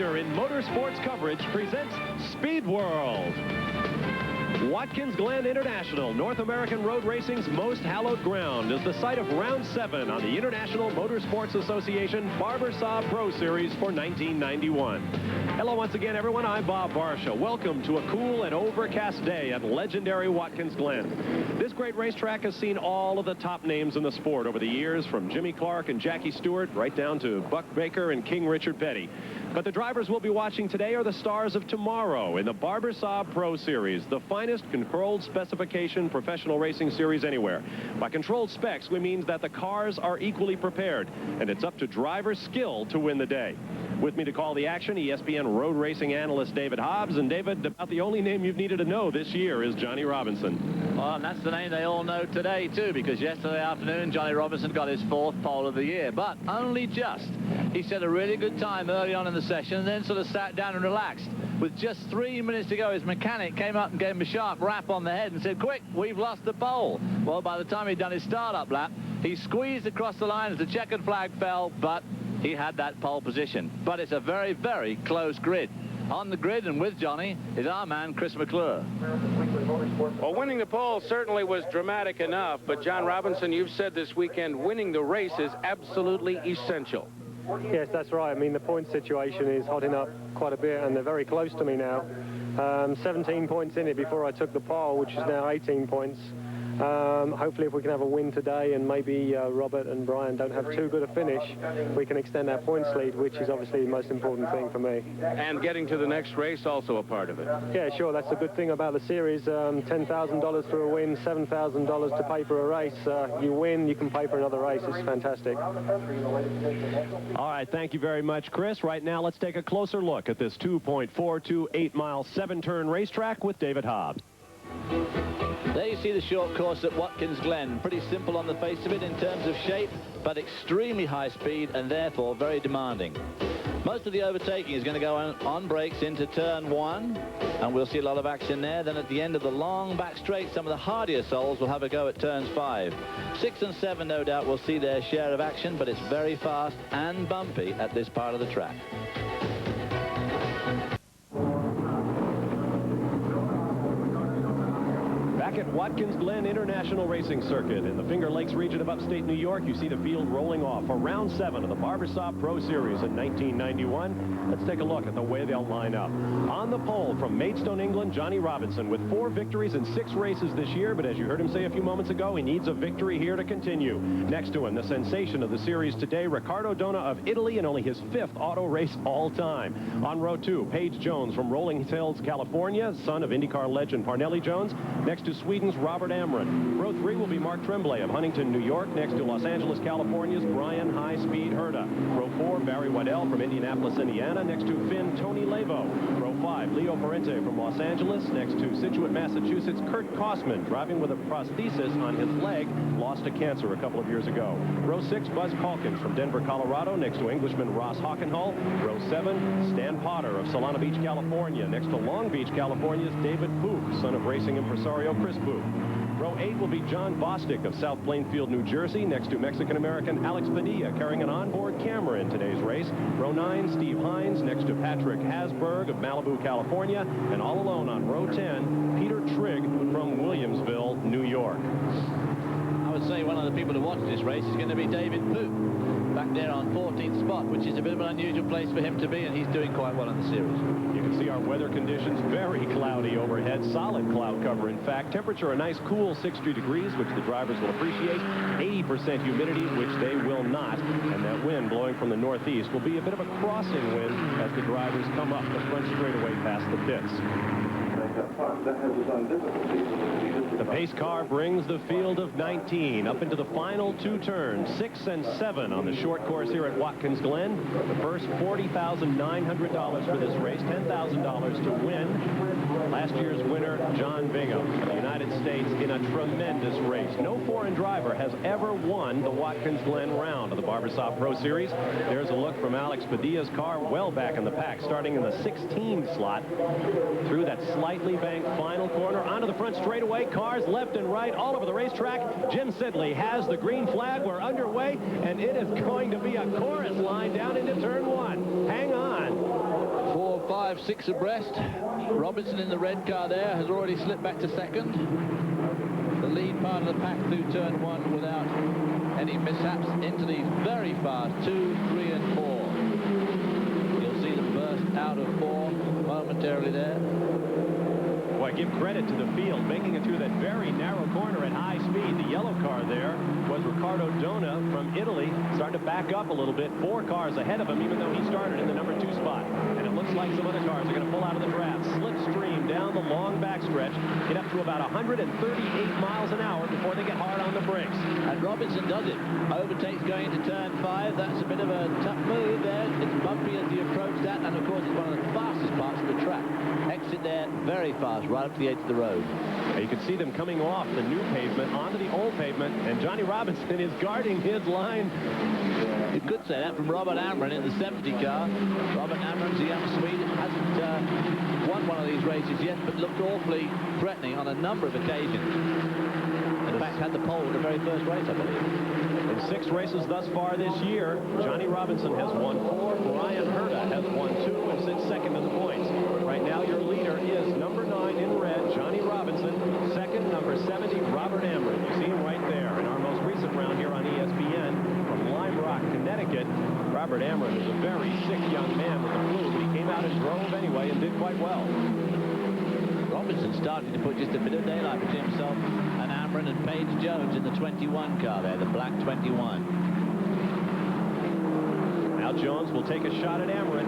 leader in motorsports coverage, presents Speed World. Watkins Glen International, North American road racing's most hallowed ground, is the site of round 7 on the International Motorsports Association Barber Saab Pro Series for 1991. Hello once again, everyone. I'm Bob Barsha. Welcome to a cool and overcast day at legendary Watkins Glen. This great racetrack has seen all of the top names in the sport over the years, from Jimmy Clark and Jackie Stewart right down to Buck Baker and King Richard Petty. But the drivers we'll be watching today are the stars of tomorrow in the Barber Saab Pro Series, the finest controlled specification professional racing series anywhere. By controlled specs, we mean that the cars are equally prepared, and it's up to driver skill to win the day. With me to call the action, ESPN road racing analyst David Hobbs. And David, about the only name you've needed to know this year is Johnny Robinson. Well, and that's the name they all know today, too, because yesterday afternoon, Johnny Robinson got his 4th pole of the year, but only just. He set a really good time early on in the session and then sort of sat down and relaxed. With just 3 minutes to go, his mechanic came up and gave him a sharp rap on the head and said, "Quick, we've lost the pole." Well, by the time he'd done his startup lap, he squeezed across the line as the checkered flag fell, but he had that pole position. But it's a very, very close grid. On the grid and with Johnny is our man, Chris McClure. Well, winning the pole certainly was dramatic enough, but John Robinson, you've said this weekend, winning the race is absolutely essential. Yes, that's right. I mean, the point situation is hotting up quite a bit, and they're very close to me now. 17 points in it before I took the pole, which is now 18 points. Hopefully, if we can have a win today and maybe Robert and Brian don't have too good a finish, we can extend our points lead, which is obviously the most important thing for me. And getting to the next race also a part of it. Yeah, sure. That's the good thing about the series. $10,000 for a win, $7,000 to pay for a race. You win, you can pay for another race. It's fantastic. All right, thank you very much, Chris. Right now, let's take a closer look at this 2.428-mile, 7-turn racetrack with David Hobbs. There you see the short course at Watkins Glen. Pretty simple on the face of it in terms of shape, but extremely high speed and therefore very demanding. Most of the overtaking is going to go on brakes into turn 1, and we'll see a lot of action there. Then at the end of the long back straight, some of the hardier souls will have a go at turns 5. 6 and 7, no doubt, will see their share of action, but it's very fast and bumpy at this part of the track. Back at Watkins Glen International Racing Circuit in the Finger Lakes region of upstate New York, you see the field rolling off for round 7 of the Barber Saab Pro Series in 1991. Let's take a look at the way they'll line up. On the pole from Maidstone, England, Johnny Robinson with 4 victories in 6 races this year, but as you heard him say a few moments ago, he needs a victory here to continue. Next to him, the sensation of the series today, Riccardo Dona of Italy, and only his 5th auto race all time. On row 2, Paige Jones from Rolling Hills, California, son of IndyCar legend Parnelli Jones. Next to Sweden's Robert Amron. Row 3 will be Mark Tremblay of Huntington, New York, next to Los Angeles, California's Brian High Speed Herta. Row 4, Barry Waddell from Indianapolis, Indiana, next to Finn Tony Lavo. Row 5, Leo Parente from Los Angeles, next to Situate, Massachusetts, Kurt Kosman, driving with a prosthesis on his leg, lost to cancer a couple of years ago. Row 6, Buzz Calkins from Denver, Colorado, next to Englishman Ross Hockenhull. Row 7, Stan Potter of Solana Beach, California, next to Long Beach, California's David Pook, son of racing impresario Chris Pook. Row 8 will be John Bostic of South Plainfield, New Jersey, next to Mexican-American Alex Padilla carrying an onboard camera in today's race. Row 9, Steve Hines, next to Patrick Hasberg of Malibu, California, and all alone on row 10, Peter Trigg from Williamsville, New York. I would say one of the people to watch this race is going to be David Pook, back there on 14th spot, which is a bit of an unusual place for him to be, and he's doing quite well in the series. You can see our weather conditions, very cloudy overhead, solid cloud cover. In fact, temperature a nice cool 60 degrees, which the drivers will appreciate. 80% humidity, which they will not. And that wind blowing from the northeast will be a bit of a crossing wind as the drivers come up the front straightaway past the pits. The pace car brings the field of 19 up into the final 2 turns, 6 and 7 on the short course here at Watkins Glen. The first $40,900 for this race, $10,000 to win. Last year's winner, John Bingham of the United States, in a tremendous race. No foreign driver has ever won the Watkins Glen round of the Barber Saab Pro Series. There's a look from Alex Padilla's car well back in the pack, starting in the 16 slot through that slightly banked final corner onto the front straightaway. Cars left and right all over the racetrack. Jim Sidley has the green flag. We're underway, and it is going to be a chorus line down into turn 1. Hang on. 5, 6 abreast. Robinson in the red car there has already slipped back to second. The lead part of the pack through turn 1 without any mishaps into these very fast 2, 3 and 4. You'll see them burst out of 4 momentarily there. Well, I give credit to the field, making it through that very narrow corner at high speed. The yellow car there was Riccardo Dona from Italy, starting to back up a little bit. 4 cars ahead of him, even though he started in the number 2 spot. And it looks like some other cars are going to pull out of the draft. Slipstream down the long backstretch, get up to about 138 miles an hour before they get hard on the brakes. And Robinson does it. Overtakes going into turn 5. That's a bit of a tough move there. It's bumpy as you approach that, and of course it's one of the fastest parts of the track. Exit there very fast, right up to the edge of the road. You can see them coming off the new pavement onto the old pavement, and Johnny Robinson is guarding his line. You could say that from Robert Amron in the 70 car. Robert Amron's a young Swede, hasn't won one of these races yet, but looked awfully threatening on a number of occasions. In fact, had the pole in the very first race, I believe. In 6 races thus far this year, Johnny Robinson has won 4. Brian Herta has won 2 and sits second in the points. Right now, your leader is number 9 in red, Johnny Robinson. Second, number 70, Robert Amron. You see him right there in our most recent round here on ESPN from Lime Rock, Connecticut. Robert Amron is a very sick young man with the flu, but he came out and drove anyway and did quite well. Robinson starting to put just a bit of daylight between himself and Amron and Paige Jones in the 21 car there, the black 21. Now Jones will take a shot at Amron.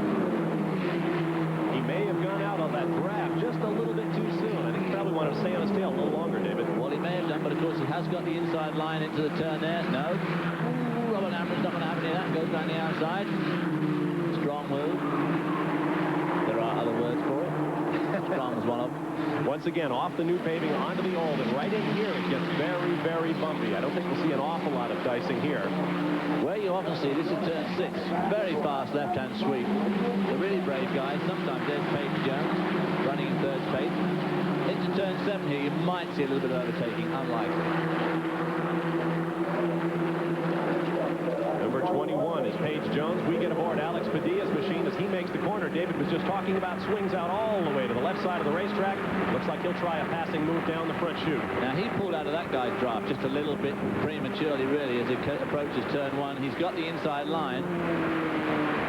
He may have gone out on that draft just a little bit too soon. I think he probably wanted to stay on his tail a little longer, David. Well, he may have done, but of course he has got the inside line into the turn there. No. Ooh, Robert Amron's not going to have any of that. Goes down the outside. Strong move. There are other words for it. Strong was one of them. Once again, off the new paving onto the old, and right in here it gets very, very bumpy. I don't think we'll see an awful lot of dicing here. Where you often see, this is turn 6. Very fast left-hand sweep. The really brave guys. Sometimes there's Paige Jones running in third space. Into turn 7 here, you might see a little bit of overtaking. Unlikely. Number 21 is Paige Jones. We get aboard Alex Padilla's machine as he makes the corner. David was just talking about swings out all the way to the left side of the racetrack. Looks like he'll try a passing move down the front chute. Now, he pulled out of that guy's draft just a little bit prematurely, really, as he approaches turn 1. He's got the inside line.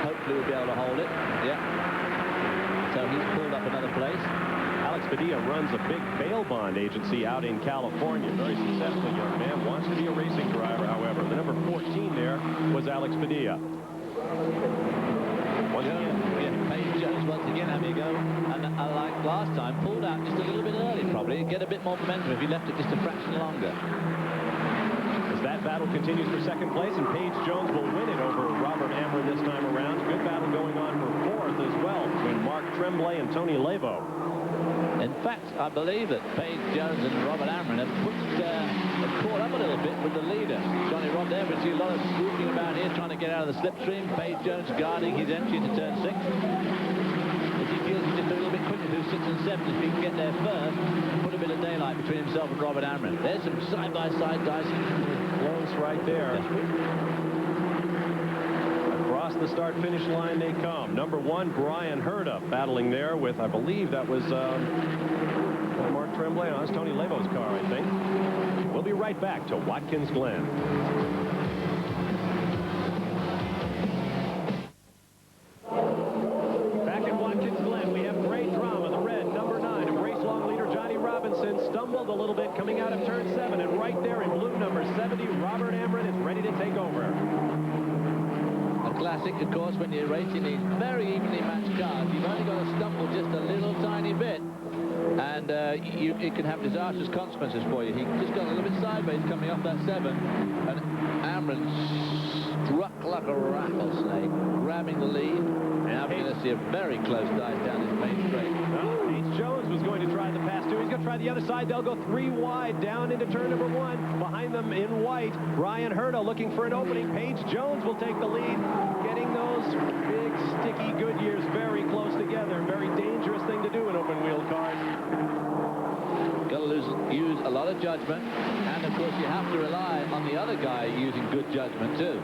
Hopefully we'll be able to hold it. Yeah. So he's pulled up another place. Alex Padilla runs a big bail bond agency out in California. Very successful young man. Wants to be a racing driver, however. The number 14 there was Alex Padilla. Once again, Paige Jones once again having a go. And like last time, pulled out just a little bit early, probably. Get a bit more momentum if he left it just a fraction longer. As that battle continues for second place, and Paige Jones will win it over Robert Amron this time around. Good battle going on for 4th as well between Mark Tremblay and Tony Lavo. In fact, I believe that Paige Jones and Robert Amron have caught up a little bit with the leader, Johnny Rob there. We see a lot of swooping about here, trying to get out of the slipstream. Paige Jones guarding his entry into turn 6. If he feels he's just a little bit quicker through 6 and 7, if he can get there first, put a bit of daylight between himself and Robert Amron. There's some side-by-side dicing. Close right there. Across the start-finish line they come. Number 1, Brian Herta, battling there with, I believe that was Mark Tremblay. No, that's Tony Lavo's car, I think. We'll be right back to Watkins Glen. Back at Watkins Glen, we have great drama. The red, number 9, of race-long leader Johnny Robinson stumbled a little bit coming out of turn 7, and right there in blue, number 70, Robert Amron is ready to take over. A classic, of course, when you're racing these very evenly matched cars. You've only got to stumble just a little tiny bit, and it can have disastrous consequences for you. He just got a little bit sideways coming off that 7, and Amron struck like a rattlesnake, grabbing the lead. Now we're going to see a very close dive down this main straight. Paige Jones was going to try the pass too. He's going to try the other side. They'll go 3 wide down into turn number 1. Behind them in white, Brian Herta looking for an opening. Paige Jones will take the lead, getting those big, sticky Goodyears very close together. Very dangerous thing to do in open-wheel cars. Got to use a lot of judgment, and of course you have to rely on the other other guy using good judgment, too.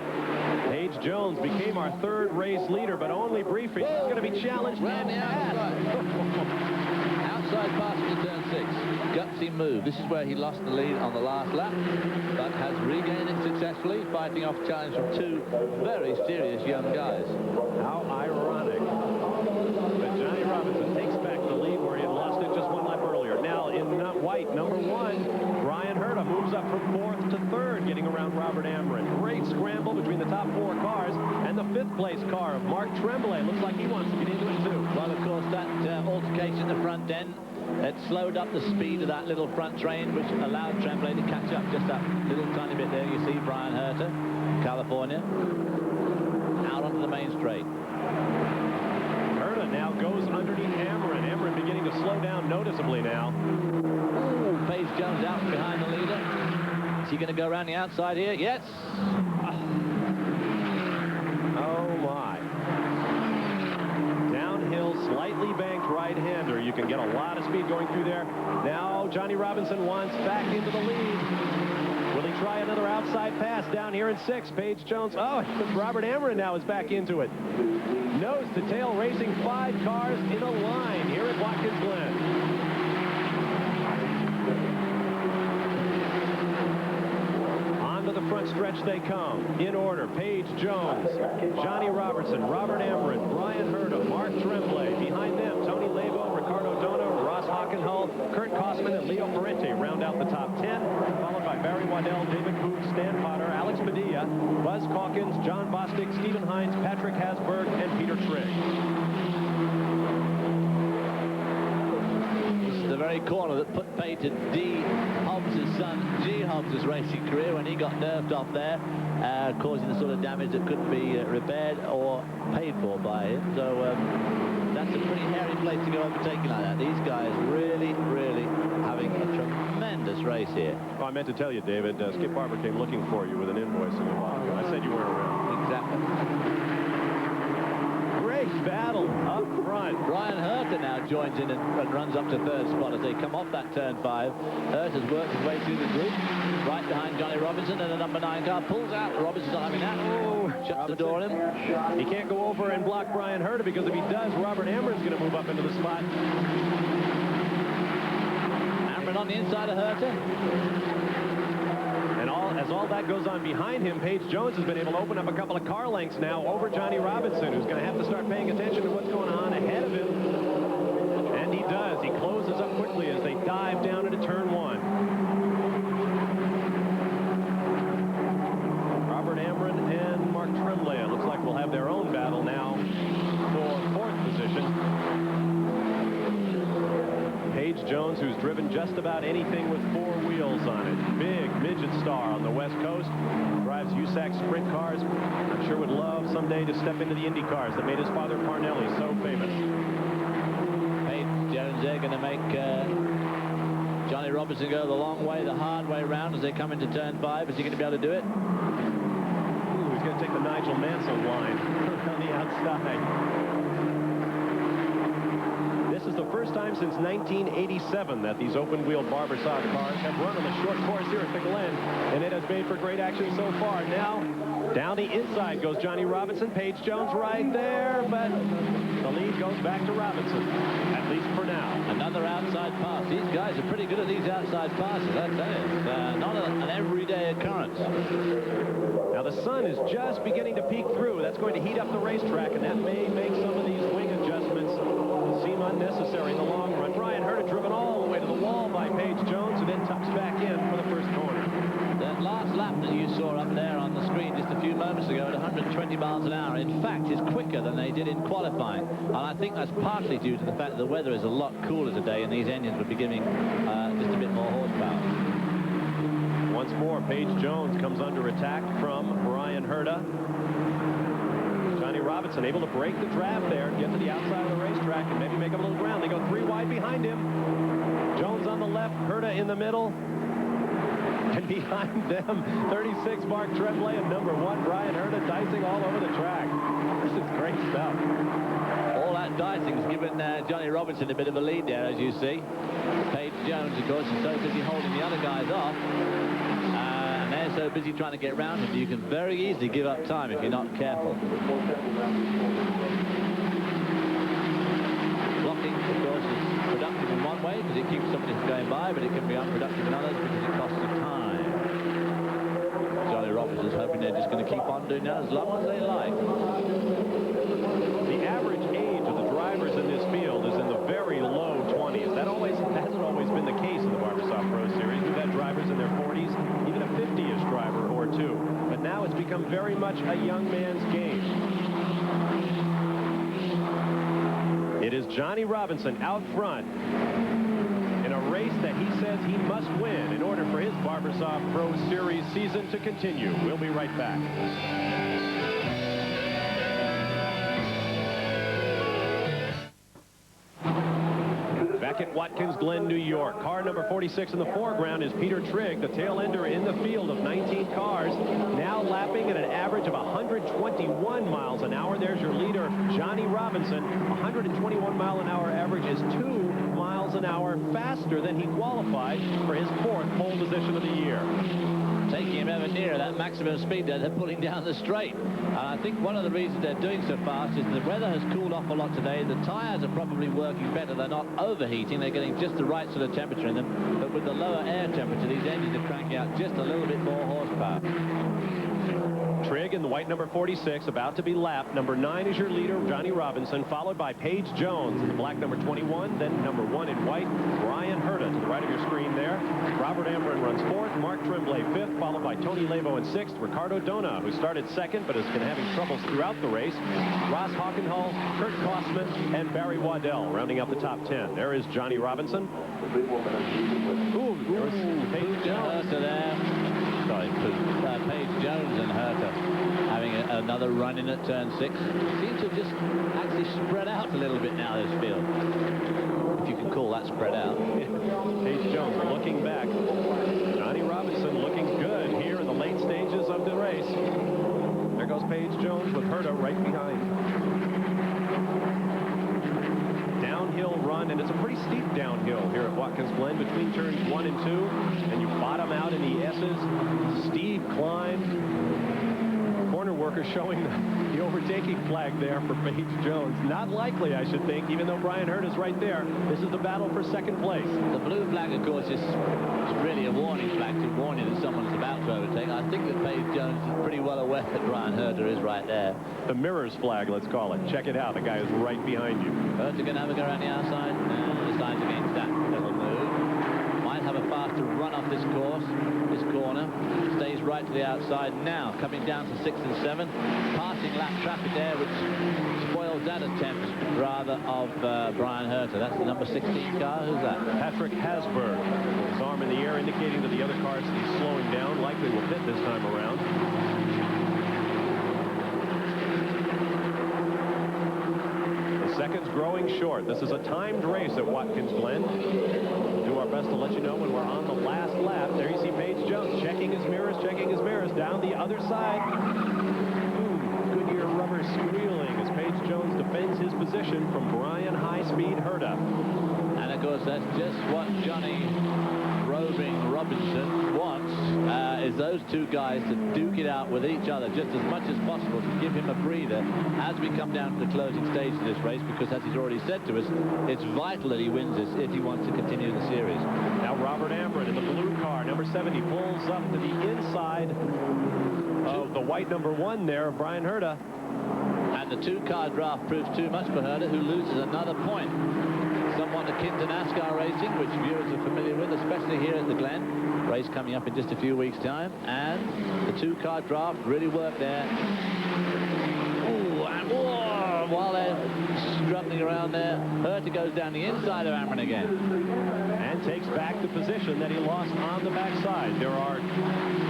Page Jones became our third race leader, but only briefly. He's going to be challenged. Round the outside. Outside pass into turn 6. Gutsy move. This is where he lost the lead on the last lap, but has regained it successfully, fighting off challenge from two very serious young guys. How ironic that Johnny Robinson takes back the lead where he had lost it just one lap earlier. Now in white, number 1, Brian Herta moves up from 4th to 3rd, getting around Robert Amron. Great scramble between the top 4 cars and the 5th place car of Mark Tremblay. Looks like he wants to get into it too. Well, of course, that altercation at the front end, it slowed up the speed of that little front train, which allowed Tremblay to catch up just that little tiny bit there. You see Brian Herta, California, out onto the main straight. Herta now goes underneath Amron. Amron beginning to slow down noticeably now. Ooh, Page Jones out from behind the leader. Is he going to go around the outside here? Yes. Oh, my. Downhill, slightly banked right-hander. You can get a lot of speed going through there. Now Johnny Robinson wants back into the lead. Will he try another outside pass down here in 6th? Page Jones. Oh, Robert Amron now is back into it. Nose to tail racing 5 cars in a line here at Watkins Glen. The front stretch they come. In order, Page Jones, Johnny Robertson, Robert Amron, Brian Herta, Mark Tremblay. Behind them, Tony Lebo, Ricardo Dono, Ross Hockenhull, Kurt Kosman, and Leo Parente round out the top 10, followed by Barry Waddell, David Booth, Stan Potter, Alex Padilla, Buzz Calkins, John Bostic, Stephen Hines, Patrick Hasberg, and Peter Trigg. The very corner that put pay to D. Hobbs' son, G. Hobbs' racing career when he got nerfed off there, causing the sort of damage that couldn't be repaired or paid for by him. So that's a pretty hairy place to go overtaking like that. These guys really, really having a tremendous race here. Oh, I meant to tell you, David, Skip Barber came looking for you with an invoice in your pocket. I said you weren't around. Exactly. Great battle up front. Brian Herta now joins in and runs up to 3rd spot as they come off that turn 5. Herta's worked his way through the group, right behind Johnny Robinson, and the number 9 car pulls out. Robinson's not having that. Oh, shuts the door on him. He can't go over and block Brian Herta, because if he does, Robert Amron's going to move up into the spot. Amron on the inside of Herta. And as all that goes on behind him, Page Jones has been able to open up a couple of car lengths now over Johnny Robinson, who's going to have to start paying attention to what's going on ahead of him. And he does. He closes up quickly as they dive down into turn 1. Robert Amron and Mark Tremblay, it looks like, will have their own battle now for 4th position. Page Jones, who's driven just about anything with 4 wheels on it. Big midget star on the West Coast. Drives USAC sprint cars. I'm sure would love someday to step into the Indy cars that made his father Parnelli so famous. Page Jones, they're going to make Johnny Robinson go the long way, the hard way round as they come into turn 5. Is he going to be able to do it? Ooh, he's going to take the Nigel Mansell line on the outside. This is the first time since 1987 that these open-wheel Barber Saab cars have run on the short course here at the Glen, and it has made for great action so far. Now, down the inside goes Johnny Robinson. Page Jones right there, but the lead goes back to Robinson, at least for now. Another outside pass. These guys are pretty good at these outside passes, I tell you. Not an everyday occurrence. Now, the sun is just beginning to peek through. That's going to heat up the racetrack, and that may make some of these wing adjustments seem unnecessary in the long run. Brian Herta driven all the way to the wall by Page Jones, who then tucks back in for the first corner. That last lap that you saw up there on the screen just a few moments ago at 120 miles an hour, in fact, is quicker than they did in qualifying. And I think that's partly due to the fact that the weather is a lot cooler today, and these engines would be giving just a bit more horsepower. Once more, Page Jones comes under attack from Brian Herta. Johnny Robinson able to break the draft there and get to the outside of the racetrack and maybe make up a little ground. They go 3 wide behind him. Jones on the left, Herta in the middle. And behind them, 36 Mark Tremblay and number 1 Brian Herta dicing all over the track. This is great stuff. All that dicing's given Johnny Robinson a bit of a lead there, as you see. Page Jones, of course, is so busy holding the other guys off. And they're so so busy trying to get round him, you can very easily give up time if you're not careful. Blocking, of course, is productive in one way because it keeps somebody from going by, but it can be unproductive in others because it costs you time. Johnny Robinson's hoping they're just going to keep on doing that as long as they like. The average age of the drivers in this field is in the very low 20s. That hasn't always been the case in the Barber Saab Pro Series. We've had drivers in their 40s, even a 50-ish driver or two. But now it's become very much a young man's game. It is Johnny Robinson out front in a race that he says he must win in order for his Barber Saab Pro Series season to continue. We'll be right back. Back at Watkins Glen, New York. Car number 46 in the foreground is Peter Trigg, the tail ender in the field of 19 cars, now lapping at an average of 121 miles an hour. There's your leader, Johnny Robinson. 121 mile an hour average is 2 miles an hour faster than he qualified for his 4th pole position of the year. Taking him ever nearer that maximum speed that they're pulling down the straight. And I think one of the reasons they're doing so fast is the weather has cooled off a lot today. The tyres are probably working better. They're not overheating. They're getting just the right sort of temperature in them. But with the lower air temperature, these engines are cranking out just a little bit more horsepower. Trigg in the white number 46, about to be lapped. Number 9 is your leader, Johnny Robinson, followed by Paige Jones in the black number 21, then number 1 in white, Brian Herta to the right of your screen there. Robert Ambrose runs 4th, Mark Tremblay 5th, followed by Tony Lavo in 6th, Ricardo Dona, who started 2nd but has been having troubles throughout the race, Ross Hockenhull, Kurt Kossman, and Barry Waddell rounding out the top 10. There is Johnny Robinson. Ooh, there's Paige Jones. There. Sorry, Paige Jones and Herta having another run in at turn 6. Seems to have just actually spread out a little bit now, this field. If you can call that spread out. Paige Jones looking back. Johnny Robinson looking good here in the late stages of the race. There goes Paige Jones with Herta right behind. Downhill run, and it's a pretty steep downhill here at Watkins Glen between turns 1 and 2, and you bottom out in the S's. Steep climb. Corner worker showing the overtaking flag there for Paige Jones. Not likely, I should think, even though Brian Herta is right there. This is the battle for 2nd place. The blue flag, of course, is really a warning flag to warn you that someone's about to overtake. I think that Paige Jones is pretty well aware that Brian Herta is right there. The mirrors flag, let's call it. Check it out. The guy is right behind you. Herta going to have a go around the outside. No, the side's against that little move. Might have a faster run off this course, this corner. Stays right to the outside now, coming down to 6th and 7th. Passing lap traffic there, which spoils that attempt, rather, of Brian Herta. That's the number 16 car. Who's that? Patrick Hasberg. His arm in the air indicating to the other cars that he's slowing down. Likely will pit this time around. The second's growing short. This is a timed race at Watkins Glen. We'll do our best to let you know when we're on the last lap. There you see Paige Jones checking his mirrors down the other side. Goodyear rubber squealing as Paige Jones defends his position from Brian High-Speed Herta. And of course, that's just what Johnny Roving Robinson wants, is those two guys to duke it out with each other just as much as possible to give him a breather as we come down to the closing stage of this race, because as he's already said to us, it's vital that he wins this if he wants to continue the series. Now Robert Ambrose in the blue car, number 70, pulls up to the inside of the white number 1 there, Brian Herta. And the 2-car draft proves too much for Herta, who loses another point. Someone akin to NASCAR racing, which viewers are familiar with, especially here at the Glen. Race coming up in just a few weeks' time. And the 2-car draft really worked there. Ooh, and whoa, while they're struggling around there, Herta goes down the inside of Amron again. And takes back the position that he lost on the backside. There are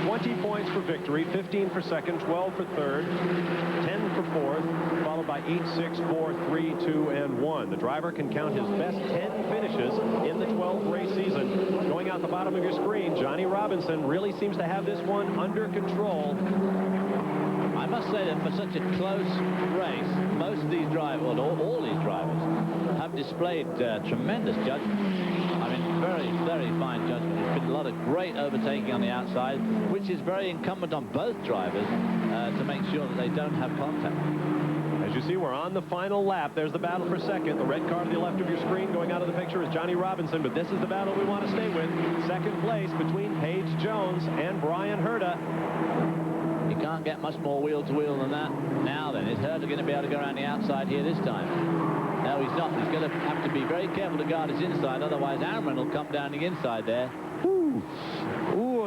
20 points for victory, 15 for second, 12 for third, 10 for fourth, followed by 8, 6, 4, 3, 2, and 1. The driver can count his best 10 finishes in the 12th race season. Going out the bottom of your screen, Johnny Robinson really seems to have this one under control. I must say that for such a close race, most of these drivers, or all these drivers, have displayed tremendous judgment. I mean, very Very, very fine judgment. He's been a lot of great overtaking on the outside, which is very incumbent on both drivers to make sure that they don't have contact. As you see, we're on the final lap. There's the battle for second. The red car to the left of your screen going out of the picture is Johnny Robinson, but this is the battle we want to stay with. Second place between Paige Jones and Brian Herta. You can't get much more wheel-to-wheel than that. Now then, is Herta going to be able to go around the outside here this time? No, he's not. He's going to have to be very careful to guard his inside, otherwise Amron will come down the inside there. Ooh,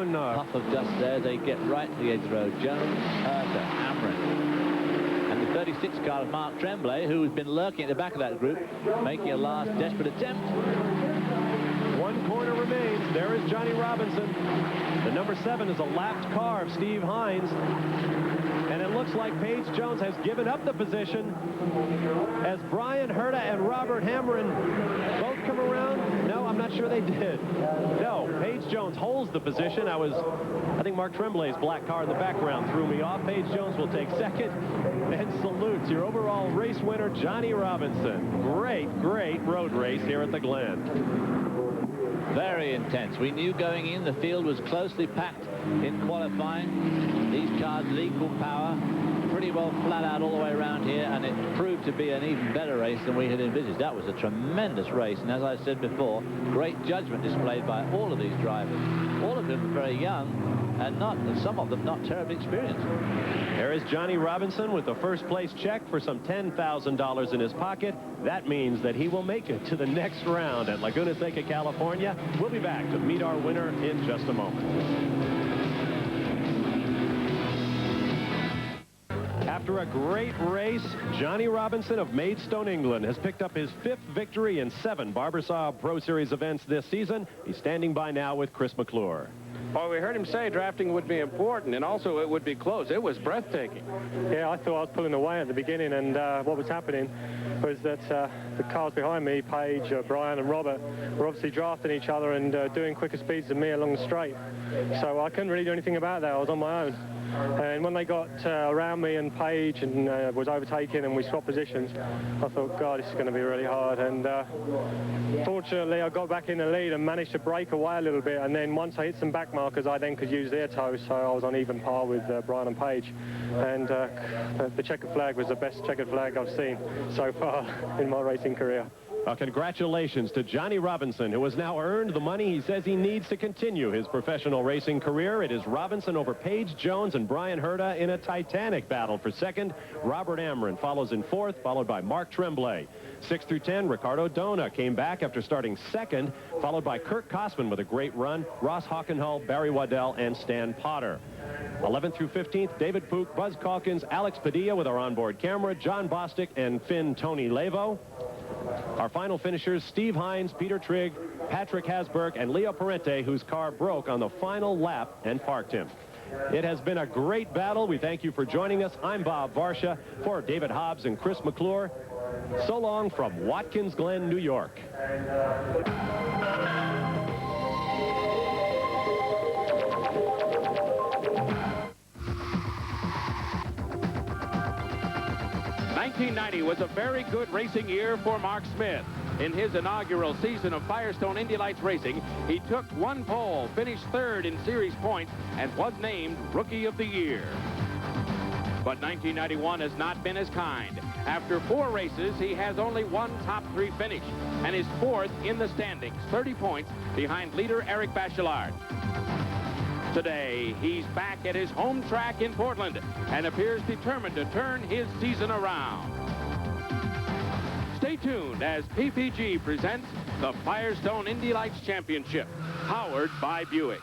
no. Puff of dust there as they get right to the edge of the road. Jones, Herta, Amron. And the 36 car of Mark Tremblay, who has been lurking at the back of that group, making a last desperate attempt. One corner remains. There is Johnny Robinson. The number 7 is a lapped car of Steve Hines. And it looks like Paige Jones has given up the position as Brian Herta and Robert Hamrin both come around. No, I'm not sure they did. No, Paige Jones holds the position. I think Mark Tremblay's black car in the background threw me off. Paige Jones will take second and salutes your overall race winner, Johnny Robinson. Great, great road race here at the Glen. Very intense. We knew going in the field was closely packed in qualifying. These cars with equal power, pretty well flat out all the way around here, and it proved to be an even better race than we had envisaged. That was a tremendous race, and as I said before, great judgment displayed by all of these drivers. All of them very young, and some of them not terribly experienced. There is Johnny Robinson with the first place check for some $10,000 in his pocket. That means that he will make it to the next round at Laguna Seca, California. We'll be back to meet our winner in just a moment. After a great race, Johnny Robinson of Maidstone, England, has picked up his 5th victory in 7 Barber Saab Pro Series events this season. He's standing by now with Chris McClure. Well, we heard him say drafting would be important, and also it would be close. It was breathtaking. Yeah, I thought I was pulling away at the beginning, and what was happening was that the cars behind me, Paige, Brian and Robert, were obviously drafting each other and doing quicker speeds than me along the straight. So I couldn't really do anything about that. I was on my own. And when they got around me and Paige and was overtaken and we swapped positions, I thought, God, this is going to be really hard. And fortunately, I got back in the lead and managed to break away a little bit. And then once I hit some back markers, I then could use their toes. So I was on even par with Brian and Paige. And the checkered flag was the best checkered flag I've seen so far in my racing career. Well, congratulations to Johnny Robinson, who has now earned the money he says he needs to continue his professional racing career. It is Robinson over Paige Jones and Brian Herta in a titanic battle for second. Robert Amron follows in 4th, followed by Mark Tremblay. 6 through 10, Ricardo Dona came back after starting 2nd, followed by Kurt Kossman with a great run, Ross Hockenhull, Barry Waddell, and Stan Potter. 11th through 15th, David Pook, Buzz Calkins, Alex Padilla with our onboard camera, John Bostic, and Finn Tony Levo. Our final finishers, Steve Hines, Peter Trigg, Patrick Hasberg, and Leo Parente, whose car broke on the final lap and parked him. It has been a great battle. We thank you for joining us. I'm Bob Varsha for David Hobbs and Chris McClure. So long from Watkins Glen, New York. 1990 was a very good racing year for Mark Smith. In his inaugural season of Firestone Indy Lights Racing, he took 1 pole, finished 3rd in series points, and was named Rookie of the Year. But 1991 has not been as kind. After 4 races, he has only 1 top 3 finish and is 4th in the standings, 30 points behind leader Eric Bachelard. Today, he's back at his home track in Portland and appears determined to turn his season around. Stay tuned as PPG presents the Firestone Indy Lights Championship, powered by Buick.